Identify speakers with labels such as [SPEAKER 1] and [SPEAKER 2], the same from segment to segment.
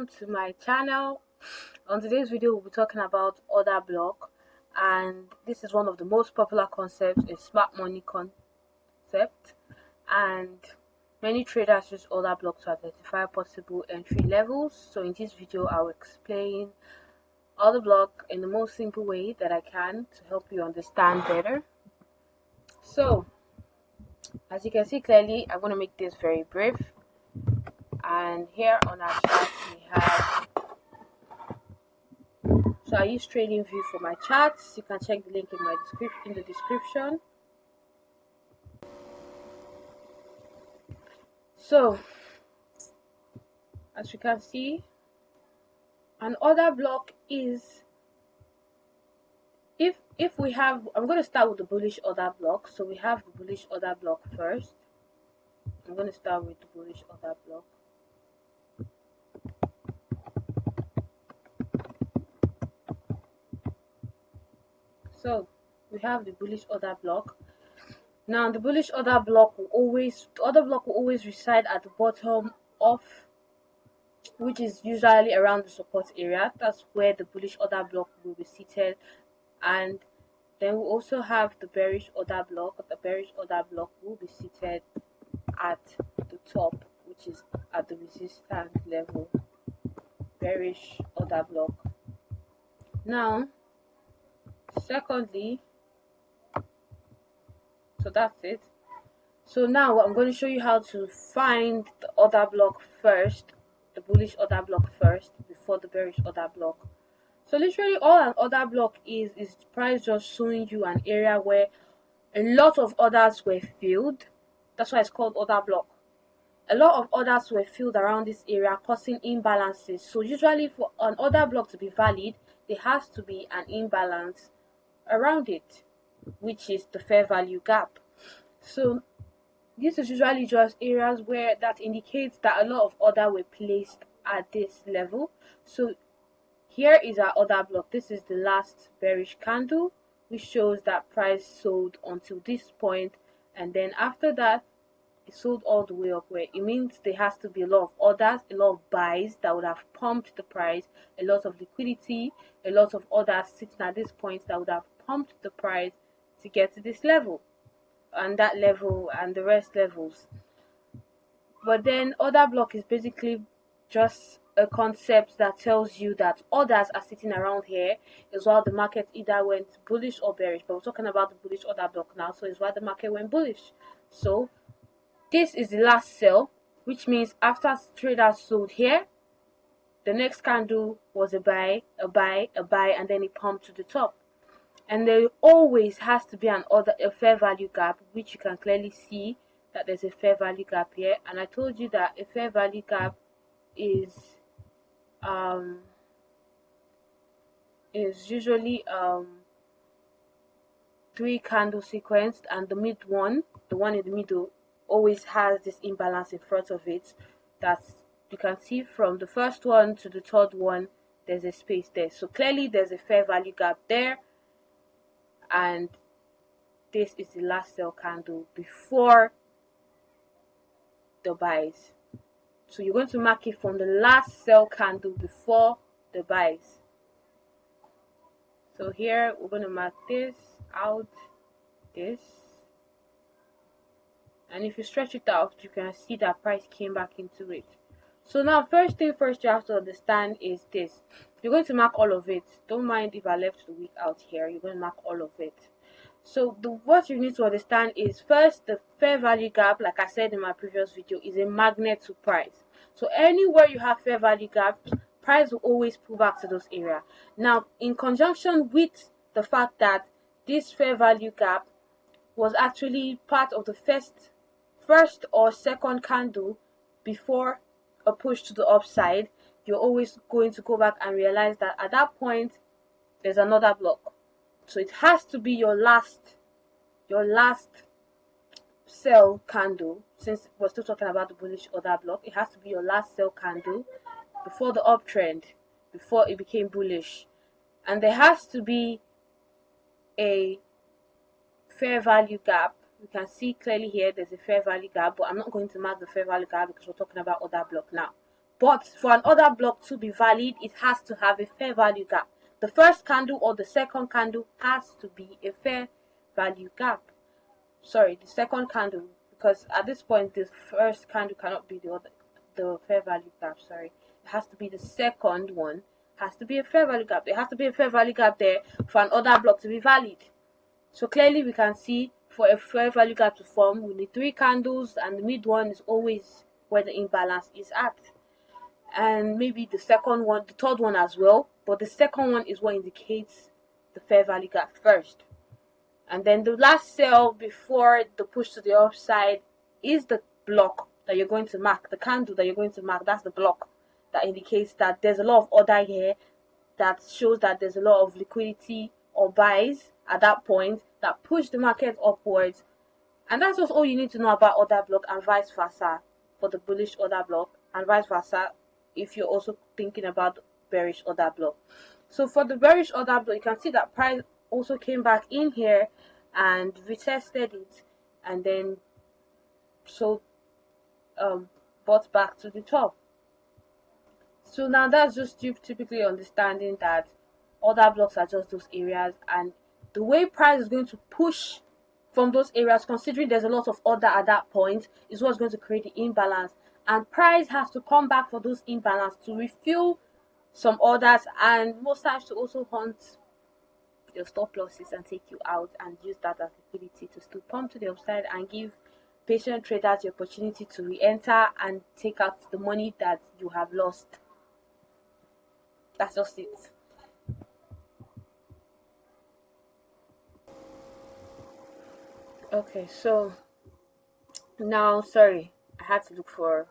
[SPEAKER 1] welcome to my channel. On today's video we'll be talking about order block, and this is one of the most popular concepts, a smart money concept, and many traders use order block to identify possible entry levels. So in this video I'll explain order block in the most simple way that I can to help you understand better. So as you can see clearly, I'm going to make this very brief. And here on our chart we have, so I use TradingView for my charts. You can check the link in the description. So as you can see, an order block is if we have, I'm going to start with the bullish order block. So we have the bullish order block first. I'm going to start with the bullish order block. So we have the bullish order block. Now the bullish order block will always reside at the bottom of, which is usually around the support area. That's where the bullish order block will be seated. And then we also have the bearish order block. The bearish order block will be seated at the top, which is at the resistance level. Bearish order block. Now secondly, so that's it. So now I'm going to show you how to find the order block first, the bullish order block first before the bearish order block. So literally all an order block is price just showing you an area where a lot of orders were filled. That's why it's called order block. A lot of orders were filled around this area, causing imbalances. So usually for an order block to be valid, there has to be an imbalance around it, which is the fair value gap. So this is usually just areas where that indicates that a lot of orders were placed at this level. So here is our order block. This is the last bearish candle, which shows that price sold until this point, and then after that it sold all the way up, where it means there has to be a lot of orders, a lot of buys that would have pumped the price, a lot of liquidity, a lot of orders sitting at this point that would have pumped the price to get to this level and that level and the rest levels. But then order block is basically just a concept that tells you that orders are sitting around here is while the market either went bullish or bearish. But we're talking about the bullish order block now, so it's why the market went bullish. So this is the last sell, which means after traders sold here, the next candle was a buy, a buy, a buy, and then it pumped to the top. And there always has to be a fair value gap, which you can clearly see that there's a fair value gap here. And I told you that a fair value gap is usually 3 candle sequenced, and the one in the middle, always has this imbalance in front of it. That's, you can see from the first one to the third one, there's a space there. So clearly there's a fair value gap there, and this is the last sell candle before the buys. So you're going to mark it from the last sell candle before the buys. So here we're going to mark this out, this. And if you stretch it out, you can see that price came back into it. So now first thing first you have to understand is this. You're going to mark all of it. Don't mind if I left the week out here. You're going to mark all of it. So what you need to understand is, first, the fair value gap, like I said in my previous video, is a magnet to price. So anywhere you have fair value gaps, price will always pull back to those areas. Now, in conjunction with the fact that this fair value gap was actually part of the first or second candle before a push to the upside, you're always going to go back and realize that at that point there's another block. So it has to be your last sell candle. Since we're still talking about the bullish order block, it has to be your last sell candle before the uptrend, before it became bullish. And there has to be a fair value gap. You can see clearly here there's a fair value gap, but I'm not going to mark the fair value gap because we're talking about order block now. But for an order block to be valid, it has to have a fair value gap. The first candle or the second candle has to be a fair value gap. Sorry, the second candle, because at this point the first candle cannot be the fair value gap. Sorry, it has to be the second one. Has to be a fair value gap. There has to be a fair value gap there for an order block to be valid. So clearly we can see for a fair value gap to form, we need 3 candles, and the mid one is always where the imbalance is at. And maybe the second one, the third one as well, but the second one is what indicates the fair value gap first. And then the last sell before the push to the upside is the block that you're going to mark, the candle that you're going to mark. That's the block that indicates that there's a lot of order here, that shows that there's a lot of liquidity or buys at that point that push the market upwards. And that's just all you need to know about order block, and vice versa for the bullish order block, and vice versa if you're also thinking about bearish order block. So for the bearish order block, you can see that price also came back in here and retested it, and then bought back to the top. So now that's just typically understanding that order blocks are just those areas, and the way price is going to push from those areas, considering there's a lot of order at that point, is what's going to create the imbalance. And price has to come back for those imbalance to refill some orders, and most times to also hunt your stop losses and take you out and use that as liquidity to still pump to the upside and give patient traders the opportunity to re-enter and take out the money that you have lost. That's just it. Okay, so now, sorry, I had to look for a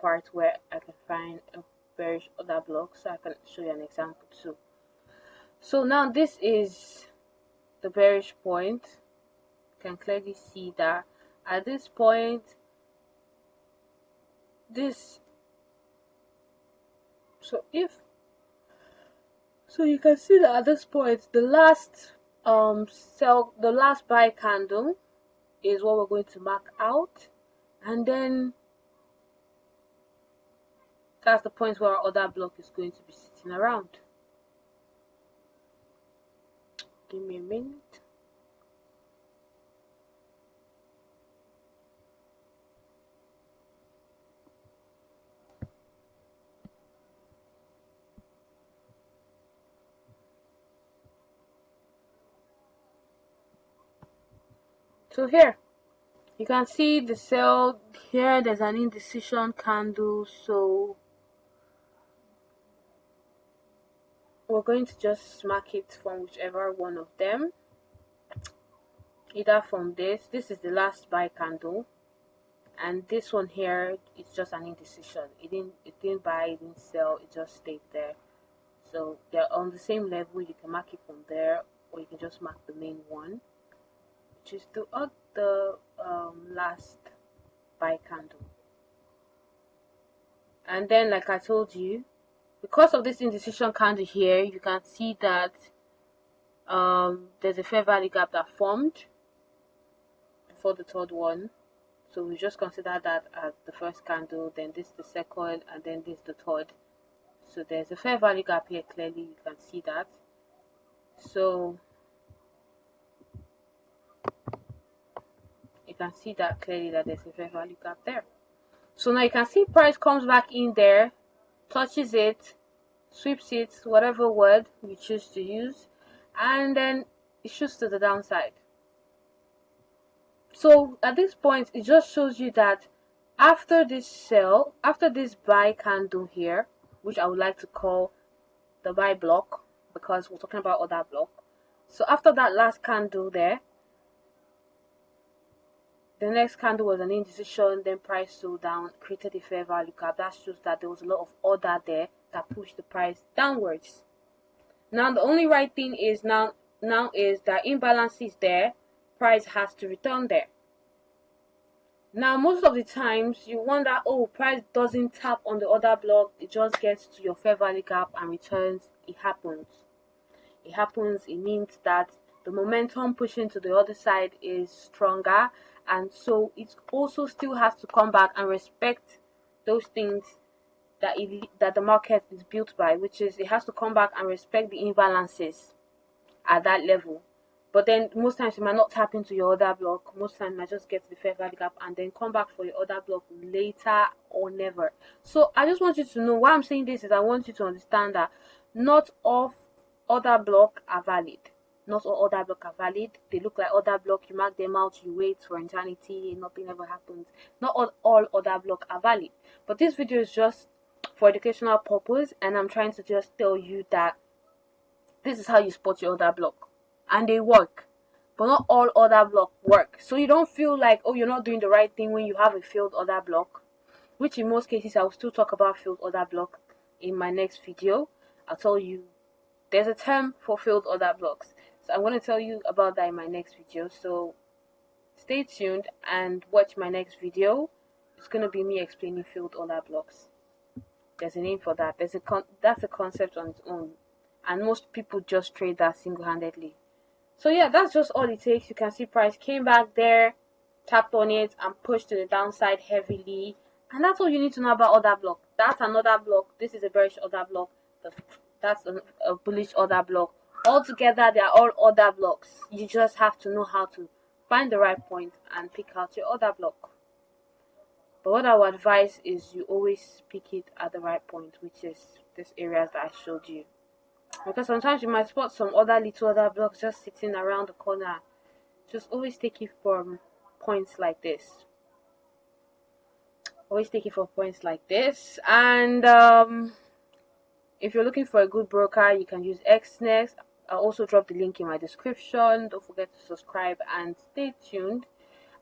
[SPEAKER 1] part where I can find a bearish order block so I can show you an example too. So now this is the bearish point. You can clearly see that at this point, so you can see that at this point, the last the last buy candle is what we're going to mark out, and then that's the point where our order block is going to be sitting around. Give me a minute. So here you can see the sell here. There's an indecision candle, so we're going to just mark it from whichever one of them, either from this is the last buy candle, and this one here is just an indecision. It didn't buy, it didn't sell, it just stayed there. So they're on the same level. You can mark it from there, or you can just mark the main one, which is the last buy candle. And then, like I told you, because of this indecision candle here, you can see that there's a fair value gap that formed before the third one. So we just consider that as the first candle, then this the second, and then this the third. So there's a fair value gap here. Clearly you can see that. So you can see that clearly that there's a fair value gap there. So now you can see price comes back in there, touches it, sweeps it, whatever word you choose to use, and then it shoots to the downside. So at this point, it just shows you that after this sell, after this buy candle here, which I would like to call the buy block because we're talking about order block. So after that last candle there, the next candle was an indecision, then price sold down, created a fair value gap. That shows that there was a lot of order there that pushed the price downwards. Now the only right thing is now is that imbalance is there, price has to return there. Now most of the times you wonder, oh, price doesn't tap on the order block, it just gets to your fair value gap and returns. It happens. It means that the momentum pushing to the other side is stronger, and so it also still has to come back and respect those things that the market is built by, which is it has to come back and respect the imbalances at that level. But then most times you might not tap into your order block. Most times you might just get to the fair value gap and then come back for your order block later or never. So I just want you to know why I'm saying this is I want you to understand that not all order block are valid. Not all order block are valid. They look like order block, you mark them out, you wait for eternity, nothing ever happens. Not all order block are valid. But this video is just for educational purpose, and I'm trying to just tell you that this is how you spot your order block, and they work, but not all order block work. So you don't feel like, oh, you're not doing the right thing when you have a failed order block, which in most cases I will still talk about failed order block in my next video. I'll tell you there's a term for failed order blocks, so I'm going to tell you about that in my next video. So stay tuned and watch my next video. It's going to be me explaining failed order blocks. There's a name for that. That's a concept on its own, and most people just trade that single-handedly. So yeah, that's just all it takes. You can see price came back there, tapped on it, and pushed to the downside heavily. And that's all you need to know about order block. That's another block. This is a bearish order block. That's a bullish order block. Altogether, they are all order blocks. You just have to know how to find the right point and pick out your order block. But what I would advise is you always pick it at the right point, which is these areas that I showed you. Because sometimes you might spot some other little order blocks just sitting around the corner. Just always take it from points like this. Always take it from points like this. And if you're looking for a good broker, you can use Exness. I'll also drop the link in my description. Don't forget to subscribe and stay tuned.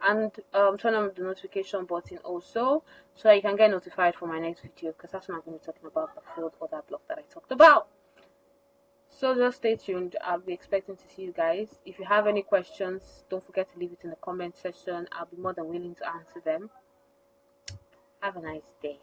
[SPEAKER 1] And turn on the notification button also, so that you can get notified for my next video, because that's when I'm going to be talking about the failed order block that I talked about. So just stay tuned. I'll be expecting to see you guys. If you have any questions, don't forget to leave it in the comment section. I'll be more than willing to answer them. Have a nice day.